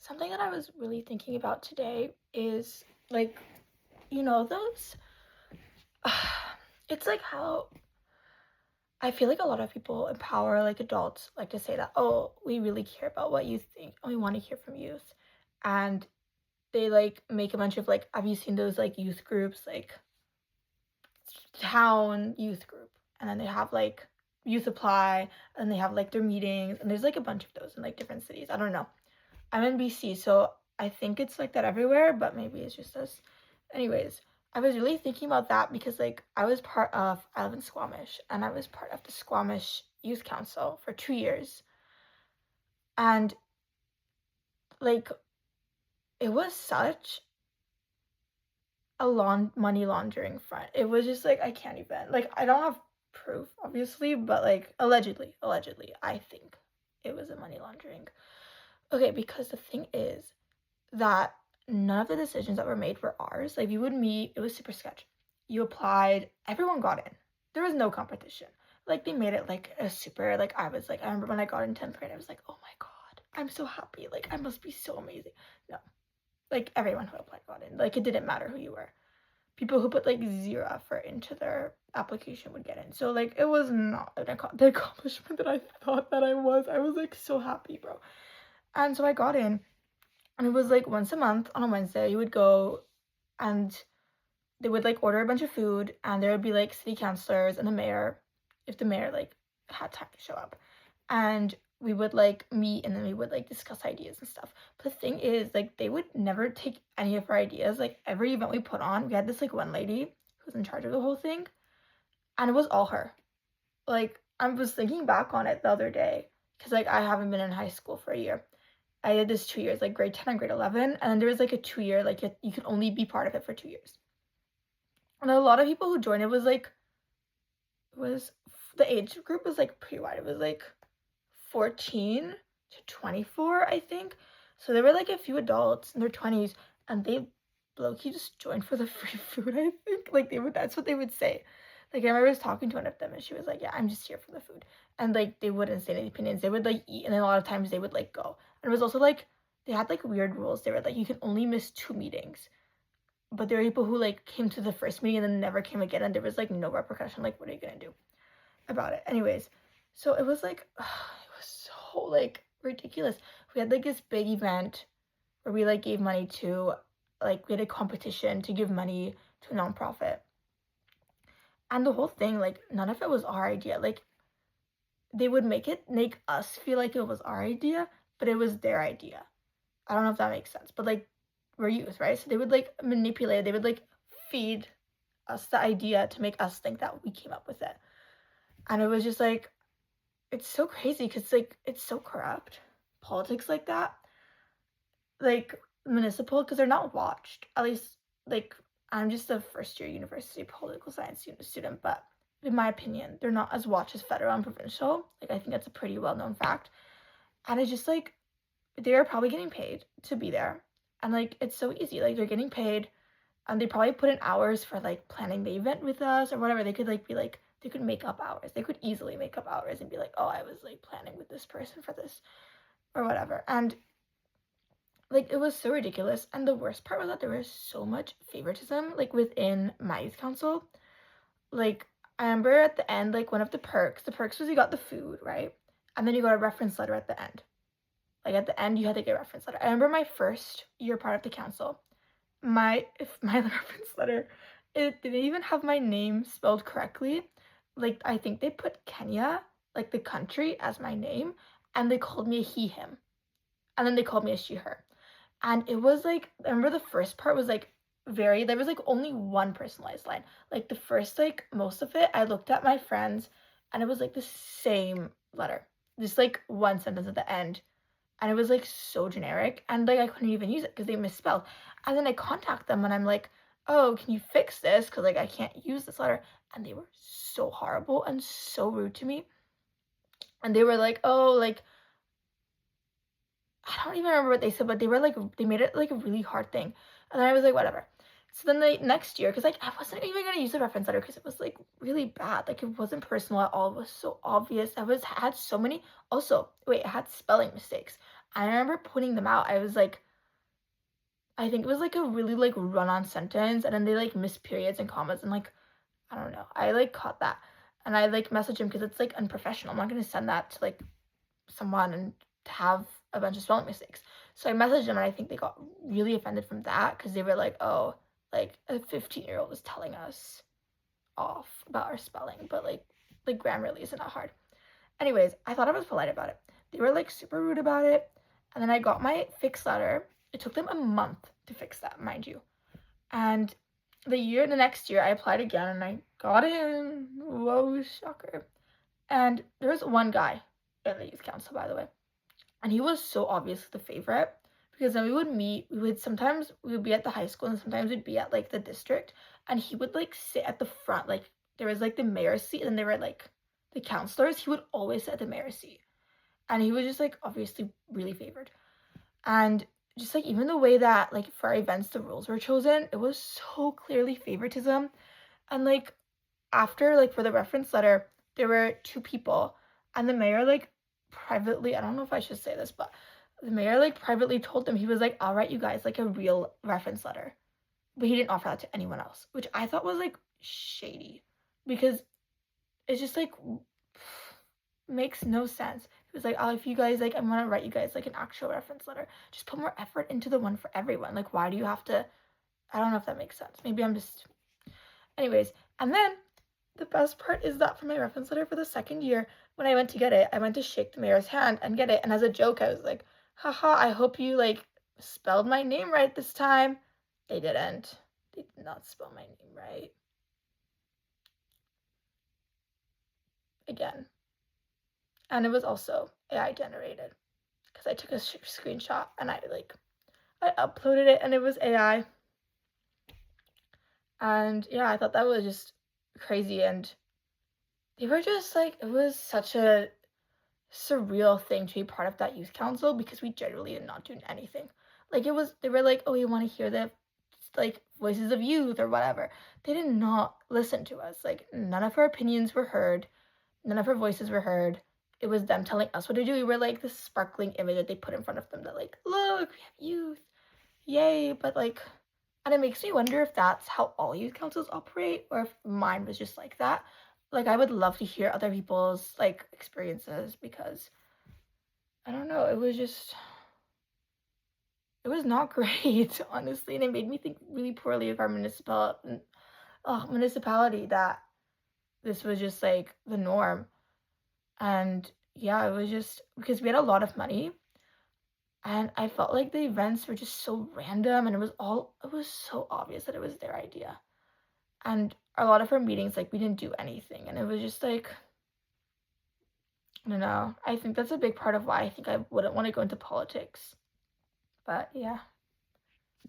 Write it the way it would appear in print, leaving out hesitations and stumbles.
Something that I was really thinking about today is like, those it's like how I feel like a lot of people empower like adults like to say that, oh, we really care about what you think and we want to hear from youth. And they like make a bunch of like, have you seen those like youth groups like town youth group? And then they have like youth apply and they have like their meetings and there's like a bunch of those in like different cities. I don't know. I'm in BC, so I think it's like that everywhere, but maybe it's just us. Anyways, I was really thinking about that because like I live in Squamish and I was part of the Squamish Youth Council for 2 years. And like it was such a money laundering front. It was just like I can't even like I don't have proof obviously, but like allegedly, I think it was a money laundering. Okay, because the thing is that none of the decisions that were made were ours. Like we would meet, it was super sketchy. You applied, everyone got in. There was no competition. Like they made it like a super like I remember when I got in 10th grade, I was like, oh my god, I'm so happy. Like I must be so amazing. No. Like everyone who applied got in. Like it didn't matter who you were. People who put like zero effort into their application would get in. So like it was not the accomplishment that I thought that I was. I was like so happy, bro. And so I got in and it was like once a month on a Wednesday, you would go and they would like order a bunch of food and there would be like city councilors and the mayor, if the mayor like had time to show up. And we would like meet and then we would like discuss ideas and stuff. But the thing is, like they would never take any of our ideas. Like every event we put on, we had this like one lady who was in charge of the whole thing, and it was all her. Like I was thinking back on it the other day because like I haven't been in high school for a year. I did this 2 years, like grade 10 and grade 11, and then there was like a 2 year, like you could only be part of it for 2 years. And a lot of people who joined it was like, was the age group was like pretty wide. It was like 14 to 24, I think. So there were like a few adults in their 20s, and they low-key just joined for the free food, I think. Like that's what they would say. Like I remember I was talking to one of them and she was like, yeah, I'm just here for the food. And like they wouldn't say any opinions. They would like eat and then a lot of times they would like go. And it was also like they had like weird rules. They were like you can only miss 2 meetings. But there were people who like came to the first meeting and then never came again and there was like no repercussion. Like what are you gonna do about it? Anyways, so it was like it was so like ridiculous. We had like this big event where we like gave money to like we had a competition to give money to a nonprofit. And the whole thing, like none of it was our idea. Like they would make us feel like it was our idea, but it was their idea. I don't know if that makes sense, but like we're youth, right? So they would like manipulate, they would like feed us the idea to make us think that we came up with it. And it was just like it's so crazy because like it's so corrupt. Politics like that, like municipal, because they're not watched. At least like I'm just a first year university political science student, but in my opinion, they're not as watched as federal and provincial. Like I think that's a pretty well known fact. And it's just like they're probably getting paid to be there. And like it's so easy. Like they're getting paid and they probably put in hours for like planning the event with us or whatever. They could like be like they could make up hours. They could easily make up hours and be like, oh, I was like planning with this person for this or whatever. And like it was so ridiculous. And the worst part was that there was so much favoritism like within my youth council. Like I remember at the end, like one of the perks was you got the food, right? And then you got a reference letter at the end. Like at the end, you had to get a reference letter. I remember my first year part of the council, my reference letter, it didn't even have my name spelled correctly. Like I think they put Kenya, like the country, as my name, and they called me a he him, and then they called me a she her, and it was like I remember the first part was like very there was like only one personalized line. Like the first like most of it, I looked at my friends, and it was like the same letter, just like one sentence at the end and it was like so generic and like I couldn't even use it because they misspelled. And then I contact them and I'm like, oh, can you fix this? Because like I can't use this letter. And they were so horrible and so rude to me. And they were like, oh, like I don't even remember what they said, but they were like they made it like a really hard thing. And then I was like, whatever. So then the next year, because like I wasn't even gonna use the reference letter because it was like really bad. Like it wasn't personal at all. It was so obvious. I had so many. Also, wait, I had spelling mistakes. I remember pointing them out. I was like, I think it was like a really like run-on sentence, and then they like miss periods and commas, and like I don't know. I like caught that, and I like messaged him because it's like unprofessional. I'm not gonna send that to like someone and have a bunch of spelling mistakes. So I messaged them, and I think they got really offended from that because they were like, oh, like a 15-year-old is telling us off about our spelling, but like Grammarly isn't that hard. Anyways, I thought I was polite about it. They were like super rude about it, and then I got my fix letter. It took them a month to fix that, mind you. And the next year, I applied again and I got in. Whoa, shocker. And there was one guy in the youth council, by the way, and he was so obviously the favorite because then we would meet. Sometimes we would be at the high school and sometimes we'd be at like the district, and he would like sit at the front. Like there was like the mayor's seat, and then there were like the counselors. He would always sit at the mayor's seat, and he was just like obviously really favored. And just like even the way that like for our events the rules were chosen, it was so clearly favoritism. And like after like for the reference letter, there were two people, and the mayor like privately, I don't know if I should say this, but the mayor like privately told them, he was like, I'll write you guys like a real reference letter. But he didn't offer that to anyone else, which I thought was like shady because it's just like makes no sense. He was like, oh, if you guys like, I'm gonna write you guys like an actual reference letter. Just put more effort into the one for everyone. Like, why do you have to? I don't know if that makes sense. Maybe I'm just. Anyways, and then the best part is that for my reference letter for the second year, when I went to get it, I went to shake the mayor's hand and get it. And as a joke, I was like, haha, I hope you like spelled my name right this time. They didn't. They did not spell my name right. Again. And it was also AI generated because I took a screenshot and I uploaded it and it was AI. And yeah, I thought that was just crazy. And they were just like, it was such a surreal thing to be part of that youth council because we generally did not do anything. Like it was, they were like, oh, you want to hear the like voices of youth or whatever. They did not listen to us. Like none of our opinions were heard. None of our voices were heard. It was them telling us what to do. We were like this sparkling image that they put in front of them that like, look, we have youth. Yay. But like, and it makes me wonder if that's how all youth councils operate or if mine was just like that. Like I would love to hear other people's like experiences because I don't know, it was just it was not great, honestly, and it made me think really poorly of our municipality that this was just like the norm. And yeah, it was just because we had a lot of money and I felt like the events were just so random and it was so obvious that it was their idea. And a lot of our meetings, like we didn't do anything and it was just like I don't know. I think that's a big part of why I think I wouldn't want to go into politics. But yeah.